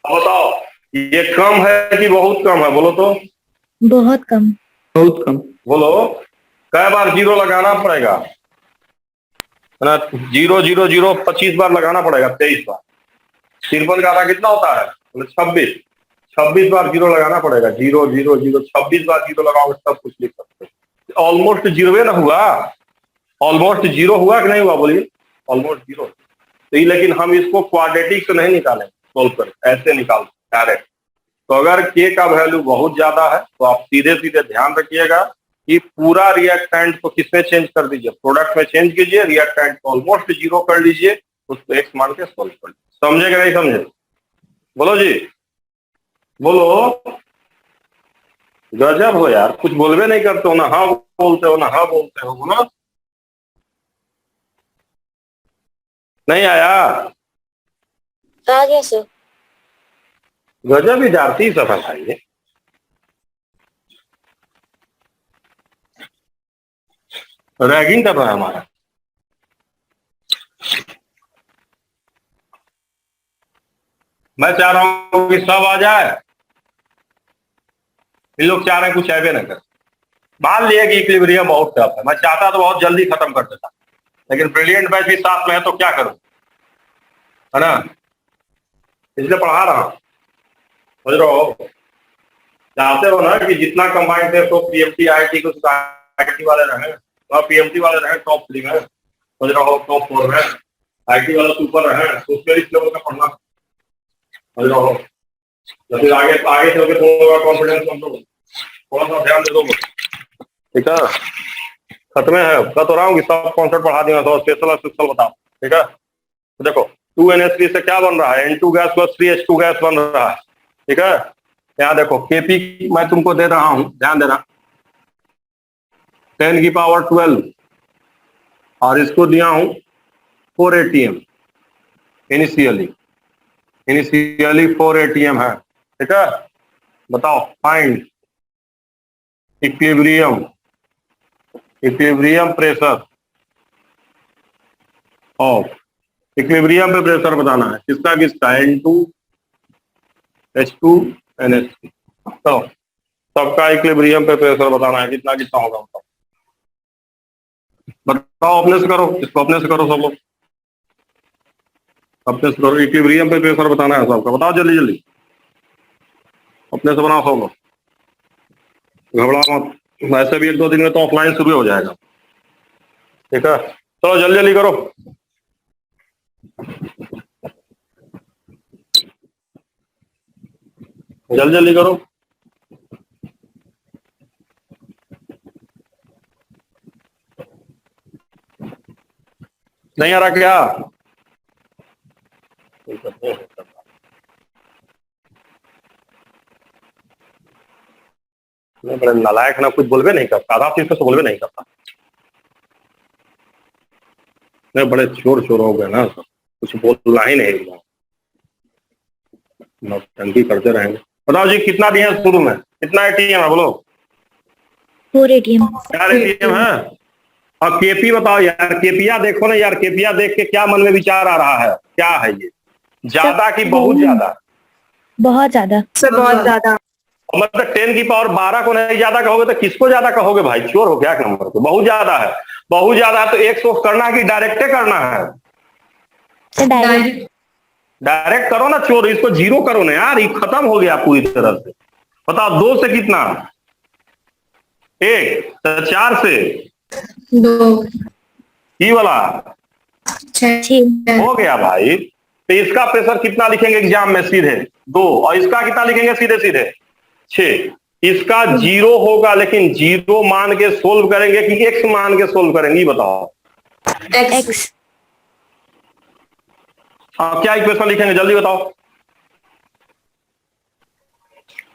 बताओ ये कम है कि बहुत कम है, बोलो तो, बहुत कम, बहुत कम, बोलो। कै बार 0 लगाना पड़ेगा, है ना, 0 0 0 25 बार लगाना पड़ेगा, 23 बार। 53 का आधा कितना होता है, 26 बार 0 लगाना पड़ेगा, 0 0 0 26 बार 0 लगाओगे सब कुछ लिख सकते हो। ऑलमोस्ट 0 ना हुआ, ऑलमोस्ट 0 हुआ कि नहीं हुआ, बोलिए ऑलमोस्ट 0। तो ये, लेकिन हम इसको क्वाड्रेटिक से नहीं निकालें, सोल्व कर ऐसे निकाल डायरेक्ट। तो अगर के का वैल्यू बहुत ज्यादा है तो आप सीधे सीधे ध्यान रखिएगा कि पूरा रिएक्टेंट को किसमें चेंज कर दीजिए, प्रोडक्ट में चेंज कीजिए, रिएक्टेंट को ऑलमोस्ट जीरो कर लीजिए, उसको एक्स मान के सोल्व कर लीजिए। समझे कि नहीं समझे? बोलो जी, बोलो। गजब हो यार, कुछ बोलबे नहीं करते हो ना, हाँ बोलते हो ना, हाँ बोलते हो ना। नहीं आया? आ गया सर। गजब विद्यार्थी सब है भाई ये। रैगिंग कर रहा है हमारा। मैं चाह रहा हूं कि सब आ जाए, इन लोग चाह रहे हैं कुछ ऐसे न कर। मान लिया कि इक्विलिब्रियम बहुत टफ है, मैं चाहता तो बहुत जल्दी खत्म कर देता, लेकिन ब्रिलियंट बैच भी साथ में है तो क्या करूं, है ना, इसलिए पढ़ा रहा हूं। समझ रहे हो? चाहते हो ना कि जितना कंबाइंड थे तो पीएमटी आईटी को आईटी वाले रहे और पीएमटी वाले रहे टॉप 3 में, समझ रहे हो, टॉप 4 में, आईटी वाला सुपर रहे, तो उसके इस लेवल का पढ़ना, समझ रहे हो। तो फिर आगे आगे चल के थोड़ा कॉन्फिडेंस हम लोग थोड़ा सा ध्यान दे दो, ठीक है। खत्म है, कह तो रहा हूँ कि सब कॉन्सेप्ट पढ़ा दिया, तो स्पेशल बताओ, ठीक है। तो देखो 2NH3 से क्या बन रहा है, N2 gas plus 3H2 gas बन रहा है, ठीक है। यहाँ देखो केपी मैं तुमको दे रहा हूं, ध्यान देना, 10 की पावर 12 और इसको दिया हूं 4 ATM इनिशियली 4 ATM है, ठीक है। बताओ find equilibrium pressure of, equilibrium पे प्रेशर बताना है किसका किसका, N2 H2 NH3, तो सबका इक्विलिब्रियम पे प्रेशर बताना है कितना कितना होगा, बताओ अपने से करो, इसको अपने से करो, सब लोग अपने से करो, इक्विलिब्रियम पे प्रेशर बताना है सबका, बताओ जल्दी जल्दी, अपने से बनाओ सब लोग, घबरा मत, वैसे भी 1-2 दिन में तो ऑफलाइन शुरू हो जाएगा, ठीक है। चलो जल्दी जल्दी करो, जल्दी जल्दी करो। नहीं आ रहा क्या? मैं बड़े नालायक ना, कुछ बोलबे नहीं करता, आधा चीज तो बोलबे नहीं करता, नहीं बड़े चोर हो गए ना, कुछ बोलना ही नहीं, नौटंकी करते रहेंगे। बताओ जी कितना दिए हैं शुरू में, कितना एटीएम है बोलो? 4 ATM। 4 एटीएम है। और केपी बताओ यार, केपिया देखो ना यार, केपिया देख के क्या मन में विचार आ रहा है, क्या है ये, ज्यादा कि बहुत ज्यादा? बहुत ज्यादा सर बहुत ज्यादा। मतलब 10 की पावर 12 को नहीं ज्यादा कहोगे तो किसको ज्यादा कहोगे भाई, चोर हो क्या नंबर को? बहुत ज्यादा है, बहुत ज्यादा है तो 100 करना है कि डायरेक्टे करना है? Sir direct. डायरेक्ट करो ना चोर, इसको 0 करो ना यार, ये खत्म हो गया पूरी तरह से। बताओ 2 से कितना, 1 तो 4 से 2 ये वाला 6 हो गया भाई। तो इसका प्रेशर कितना लिखेंगे एग्जाम में? सीधे 2, और इसका कितना लिखेंगे सीधे सीधे? 6। इसका 0 होगा, लेकिन 0 मान के सोल्व करेंगे कि x मान के सोल्व करेंगे, ये बताओ। X। हाँ, क्या इक्वेशन लिखेंगे जल्दी बताओ।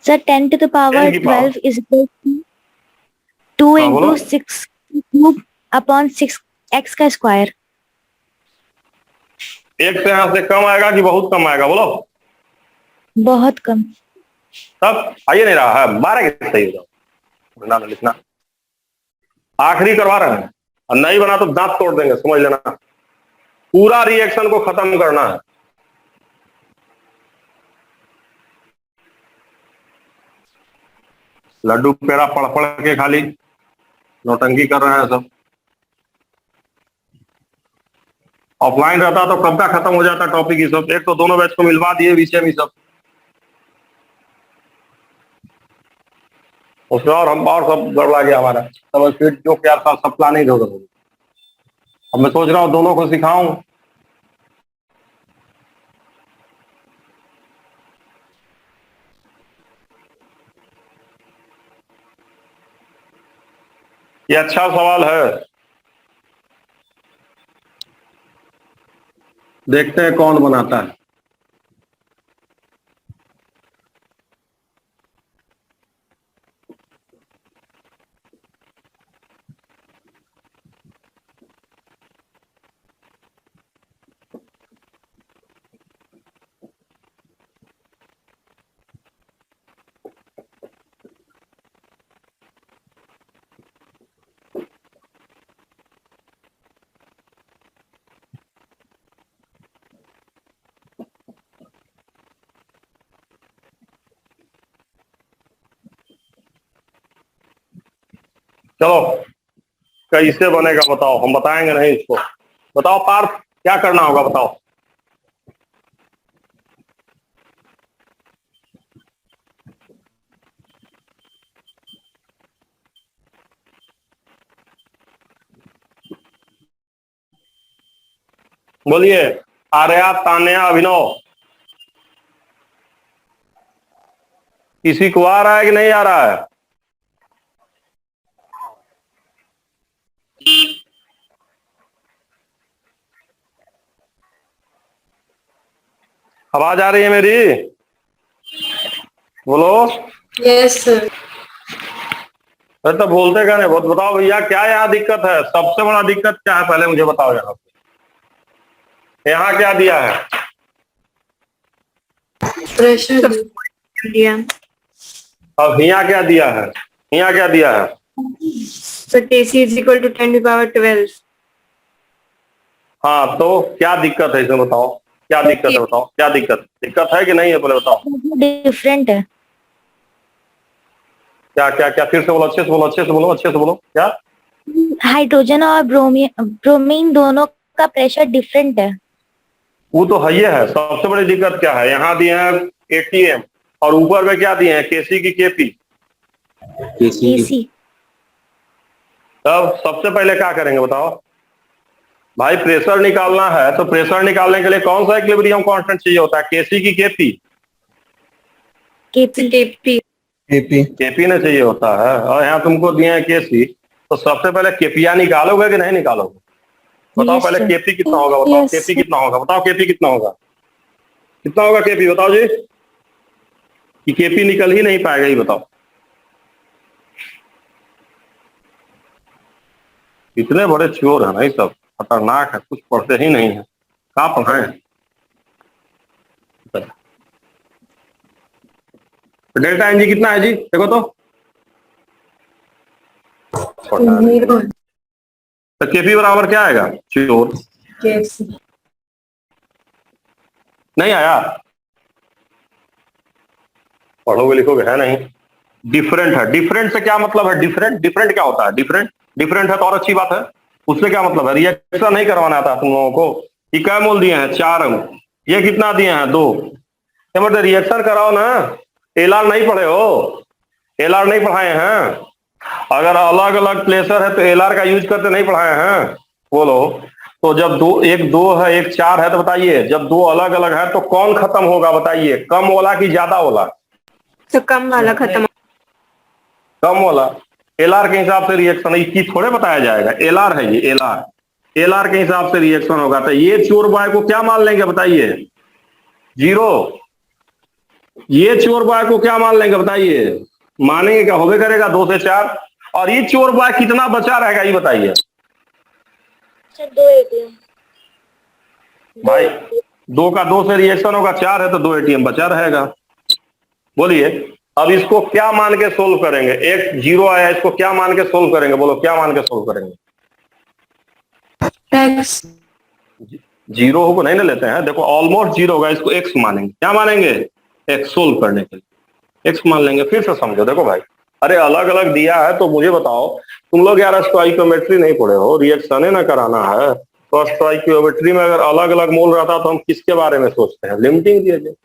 सर 10 to the power 10 की power। 12 is equal to 2 हाँ, बोलो। into 6 cube upon 6 x का स्क्वायर। 1 से यहाँ से कम आएगा कि बहुत कम आएगा बोलो? बहुत कम। तब आइए नहीं रहा है, 12 के सही हो जाओ, ना लिखना, आखिरी करवा रहे हैं, और नहीं बना तो दांत तोड़ देंगे, समझ लेना। पूरा रिएक्शन को खत्म करना है। लड्डू पेड़ा पढ़ पढ़ के खाली नौटंकी कर रहे हैं सब। ऑफलाइन रहता तो कब का खत्म हो जाता टॉपिक, ये सब एक तो दोनों बैच को मिलवा दिए विषय में सब, उसमें और हम और सब गड़बड़ा गया हमारा सब, फिर जो क्या सब प्लानिंग हो गया। अब मैं सोच रहा हूँ दोनों को सिखाऊं, ये अच्छा सवाल है, देखते हैं कौन बनाता है। चलो कैसे बनेगा बताओ, हम बताएंगे नहीं इसको। बताओ पार्थ, क्या करना होगा बताओ। बोलिए, आर्या, तान्या, अभिनव, किसी को आ रहा है कि नहीं आ रहा है? आवाज आ रही है मेरी? बोलो। Yes sir. अरे तो बोलते क्या नहीं, बहुत बताओ भैया, क्या यहाँ दिक्कत है? सबसे बड़ा दिक्कत क्या है पहले मुझे बताओ। यहाँ क्या दिया है? प्रेशर दिया। अब यहाँ क्या दिया है? यहाँ क्या दिया है? So Kc is equal to 10 to the power 12. हाँ, तो क्या दिक्कत है इसमें बताओ, क्या दिक्कत है बताओ, क्या दिक्कत दिक्कत है कि नहीं है पहले बताओ। डिफरेंट है। क्या क्या क्या, फिर से बोलो, अच्छे से बोलो, अच्छे से बोलो, अच्छे से बोलो। क्या? हाइड्रोजन और ब्रोमीन दोनों का प्रेशर डिफरेंट है। वो तो है, ये है सबसे बड़ी दिक्कत। क्या है? यहाँ दिए हैं ATM और ऊपर में क्या दिए हैं? Kc की Kp। Kc तब सबसे पहले क्या करेंगे बताओ भाई? प्रेशर निकालना है तो प्रेशर निकालने के लिए कौन सा इक्विलिब्रियम कांस्टेंट चाहिए होता है? Kc की Kp। Kp ने चाहिए होता है, और यहाँ तुमको दिए हैं Kc, तो सबसे पहले केपिया निकालोगे कि नहीं निकालोगे? बताओ Yes, पहले sir. Kp कितना होगा बताओ। Yes, Kp कितना होगा बताओ, Kp कितना होगा? कितना होगा Kp बताओ जी? कि Kp निकल ही नहीं पाएगा, ये बताओ। इतने बड़े चोर है ना ये सब, खतरनाक है, कुछ पढ़ते ही नहीं है। कहाँ पढ़ाए? डेल्टा एनजी कितना है जी देखो तो। तो केपी बराबर क्या आएगा? चोर। नहीं आया? पढ़ोगे लिखोगे है नहीं। डिफरेंट है, डिफरेंट से क्या मतलब है? डिफरेंट, डिफरेंट क्या होता है? डिफरेंट, डिफरेंट है तो और अच्छी बात है। उससे क्या मतलब है? रिएक्शन नहीं करवाना था तुम लोगों को। ये क्या मोल दिए हैं? 4 अंक। ये कितना दिए हैं? 2। ये मतलब रिएक्शन कराओ ना। एलआर नहीं पढ़े हो? एलआर नहीं पढ़ाए हैं? अगर अलग अलग प्लेसर है तो एलआर का यूज करते नहीं पढ़ाए हैं? बोलो। तो जब एक 2 है, एक 4 है, तो बताइए जब 2 अलग अलग है तो कौन खत्म होगा बताइए? कम वाला कि ज्यादा वाला? तो कम वाला खत्म। कम वाला। एलआर के हिसाब से रिएक्शन इसकी थोड़े बताया जाएगा। एलआर है ये, एलआर। एलआर के हिसाब से रिएक्शन होगा। तो ये चोर बॉय को क्या मान लेंगे बताइए? 0। ये चोर बॉय को क्या मान लेंगे बताइए? मानेंगे क्या? होबे करेगा 2 से 4। और ये चोर बॉय कितना बचा रहेगा ये बताइए? 2 ATM भाई 2 का 2 से रिएक्शन होगा, 4 है तो 2 ATM बचा रहेगा। बोलिए, अब इसको क्या मान के सोल्व करेंगे? एक 0 आया, इसको क्या मान के सोल्व करेंगे? बोलो, क्या मान के सोल्व करेंगे? एक्स 0 को नहीं ना लेते हैं, देखो ऑलमोस्ट 0 होगा, इसको x मानेंगे। क्या मानेंगे? x सोल्व करने के लिए x मान लेंगे। फिर से समझो, देखो भाई, अरे अलग अलग दिया है तो मुझे बताओ, तुम लोग यार स्टोइकियोमेट्री नहीं पढ़े हो, रिएक्शन है ना कराना है, तो स्टोइकियोमेट्री में अगर अलग अलग मोल रहता तो हम किसके बारे में सोचते हैं? Limiting reagent.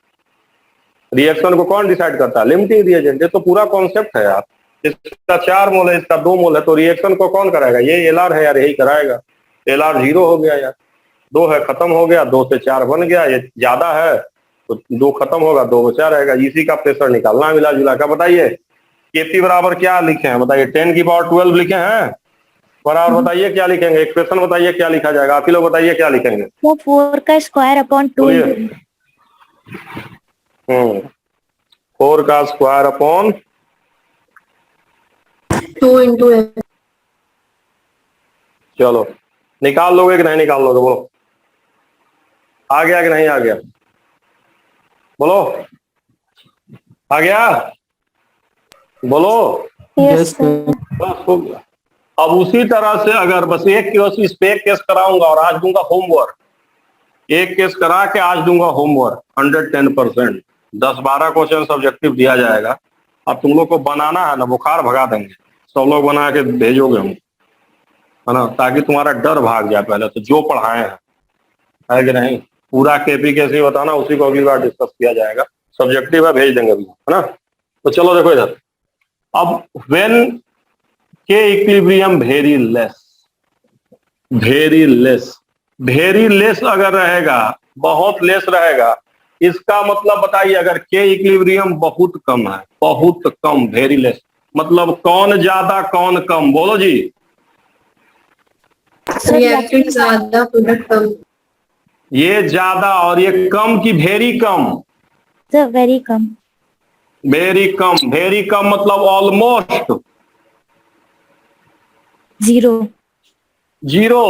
रिएक्शन को कौन डिसाइड करता है? Limiting reagent. ये तो पूरा कॉन्सेप्ट है यार। इसका 4 मोल है, इसका 2 मोल है, तो रिएक्शन को कौन कराएगा? ये एलआर है यार, यही कराएगा। एलआर 0 हो गया यार, 2 है खत्म हो गया, 2 से 4 बन गया। ये ज्यादा है तो 2 खत्म होगा, 2 बचा रहेगा। इसी का प्रेशर निकालना मिला जुला का। बताइए केपी बराबर क्या लिखे हैं बताइए? 10 की पावर 12 लिखे हैं। बराबर बताइए क्या लिखेंगे, एक्सप्रेशन बताइए क्या लिखा जाएगा, आप ही लोग बताइए क्या लिखेंगे। तो 4 का स्क्वायर अपॉन 2 बोलिए। 4 का स्क्वायर अपॉन 2 into x. चलो निकाल लोगे कि नहीं निकाल लोगे, बोलो। आ गया कि नहीं आ गया, बोलो। आ गया, बोलो। Yes sir. बस हो गया। अब उसी तरह से अगर बस एक केस, इस पे एक केस कराऊंगा और आज दूंगा होमवर्क, एक केस करा के आज दूंगा होमवर्क 110%। 10-12 क्वेश्चन सब्जेक्टिव दिया जाएगा। अब तुम लोग को बनाना है ना, बुखार भगा देंगे, सब लोग बना के भेजोगे हम, है ना, ताकि तुम्हारा डर भाग जाए। पहले तो जो पढ़ाए हैं, है कि नहीं, पूरा केपी कैसे बताना, उसी को अगली बार डिस्कस किया जाएगा। सब्जेक्टिव है, भेज देंगे अभी, है ना। तो चलो देखो इधर, अब व्हेन के equilibrium very less, very less, very less अगर रहेगा, बहुत लेस रहेगा, इसका मतलब बताइए। अगर के इक्विलिब्रियम बहुत कम है, बहुत कम, वेरी लेस, मतलब कौन ज्यादा कौन कम, बोलो जी। रिएक्टेंट ज्यादा, प्रोडक्ट कम. ये ज्यादा और ये कम की वेरी कम, सर वेरी कम। वेरी कम, वेरी कम मतलब ऑलमोस्ट 0। जीरो।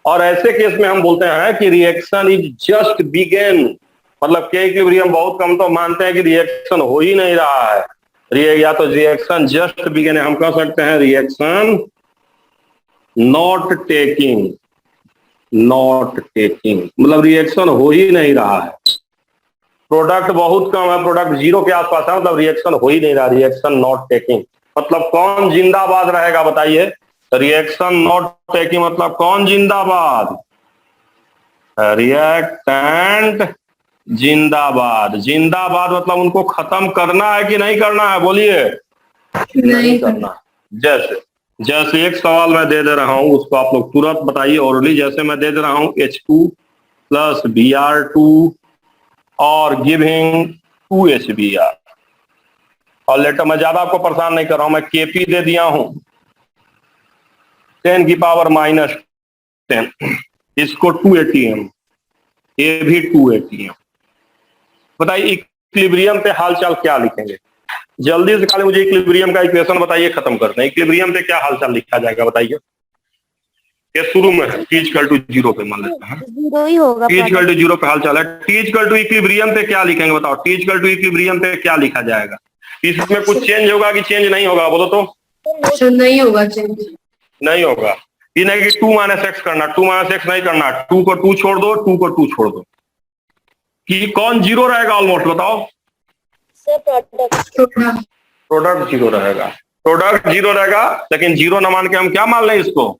और ऐसे केस में हम बोलते हैं कि रिएक्शन इज जस्ट बिगेन, मतलब के इक्विलिब्रियम बहुत कम, तो मानते हैं कि रिएक्शन हो ही नहीं रहा है, या तो रिएक्शन जस्ट बिगेन है, हम कह सकते हैं reaction not taking, not taking मतलब रिएक्शन हो ही नहीं रहा है। प्रोडक्ट बहुत कम है, प्रोडक्ट जीरो के आसपास है, मतलब रिएक्शन हो ही नहीं रहा, रिएक्शन नॉट टेकिंग। मतलब कौन जिंदाबाद रहेगा बताइए, रिएक्शन नॉट टेकिंग मतलब कौन जिंदाबाद, रिएक्टेंट जिंदाबाद। जिंदाबाद मतलब उनको खत्म करना है कि नहीं करना है, बोलिए। नहीं करना। जैसे जैसे एक सवाल मैं दे रहा हूं, उसको आप लोग तुरंत बताइए ओरली। जैसे मैं दे दे रहा हूं H2 प्लस Br2 और गिविंग 2HBr, और लेटर मैं ज्यादा आपको परेशान नहीं कर रहा हूं, मैं Kp दे दिया हूं 10 की पावर -10, इसको 2 ATM, ये भी 2 ATM। बताइए इक्विलिब्रियम पे हालचाल क्या लिखेंगे, जल्दी से खाली मुझे इक्विलिब्रियम का इक्वेशन बताइए, खत्म करते हैं। इक्विलिब्रियम पे क्या हालचाल लिखा जाएगा बताइए। ये शुरू में है T इक्वल टू 0 पे, मान लेते हैं 0 ही होगा। T इक्वल टू 0 पे हालचाल है। T इक्वल टू इक्विलिब्रियम पे क्या लिखेंगे बताओ, T इक्वल टू इक्विलिब्रियम पे क्या लिखा जाएगा। इसमें कुछ चेंज होगा कि चेंज नहीं होगा, बोलो तो। तो नहीं होगा चेंज, नहीं होगा। ये नहीं कि 2 - x करना, 2 - x नहीं करना, 2 को 2 छोड़ दो, 2 को 2 छोड़ दो, कि कौन जीरो रहेगा ऑलमोस्ट बताओ। Sir product. प्रोडक्ट जीरो रहेगा, प्रोडक्ट जीरो रहेगा, लेकिन जीरो न मान के हम क्या मान लें इसको,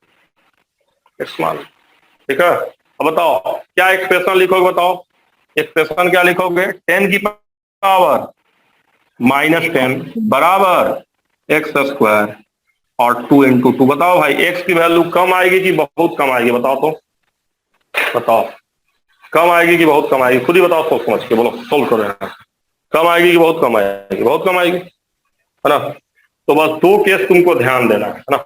एक्स मान लें। ठीक है, अब बताओ क्या एक्सप्रेशन लिखोगे, बताओ एक्सप्रेशन क्या लिखोगे। 10 की पावर -10 बराबर एक्स स्क्वायर और 2 × 2। बताओ भाई एक्स की वैल्यू कम आएगी कि बहुत कम आएगी, बताओ तो, बताओ कम आएगी कि बहुत कम आएगी, खुद ही बताओ सोच समझ के, बोलो सोल्व करो यहाँ। कम आएगी कि बहुत कम आएगी, बहुत कम आएगी, है ना। तो बस 2 केस तुमको ध्यान देना है ना।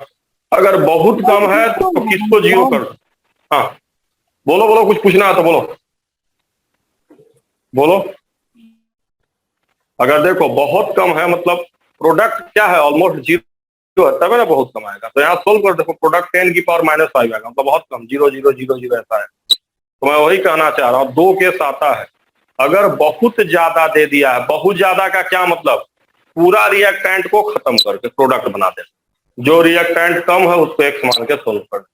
अगर बहुत कम है तो किसको जीरो कर, हाँ बोलो बोलो, कुछ पूछना है तो बोलो, बोलो। अगर देखो बहुत कम है मतलब प्रोडक्ट क्या है, ऑलमोस्ट जीरो है, तब है ना बहुत कम आएगा। तो यहाँ सोल्व कर देखो, प्रोडक्ट 10 की पावर -5 आएगा, मतलब बहुत कम, 0 0 0 0 ऐसा है। तो मैं वही कहना चाह रहा हूँ, 2 केस आता है। अगर बहुत ज्यादा दे दिया है, बहुत ज्यादा का क्या मतलब, पूरा रिएक्टेंट को खत्म करके प्रोडक्ट बना दे, जो रिएक्टेंट कम है उसको एक्स मान के सोल्व कर।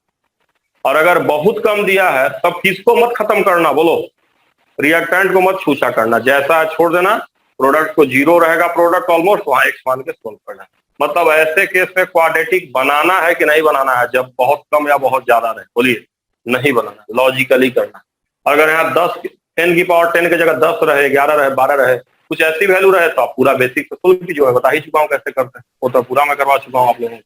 और अगर बहुत कम दिया है तब किसको मत खत्म करना, बोलो, रिएक्टेंट को मत छूछा करना, जैसा है छोड़ देना, प्रोडक्ट को जीरो रहेगा, प्रोडक्ट ऑलमोस्ट, वहां एक्स मान के सोल्व करना। मतलब ऐसे केस में क्वाड्रेटिक बनाना है कि नहीं बनाना है, जब बहुत कम या बहुत ज्यादा रहे, बोलिए। नहीं बनाना, लॉजिकली करना। अगर यहाँ 10 की पावर 10 की जगह 10 रहे, 11 रहे, 12 रहे, कुछ ऐसी वैल्यू रहे, तो आप पूरा बेसिक सोल्व की जो है बता ही चुका हूँ कैसे करते हैं, वो तो पूरा मैं करवा चुका हूँ आप लोगों को।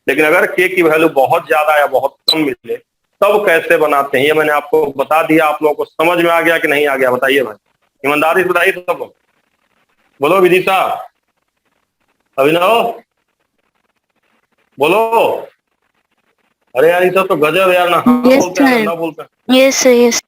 लेकिन अगर के की वैल्यू बहुत ज्यादा या बहुत कम मिले तब कैसे बनाते हैं, ये मैंने आपको बता दिया। आप लोगों को समझ में आ गया कि नहीं आ गया, बताइए भाई, ईमानदारी से बताइए सब लोग। बोलो विदिशा, अभिनव, बोलो। अरे यार ये सब तो गजब यार, ना हाँ Yes, बोलते हैं sir. ना बोलते हैं। Yes, sir. Yes.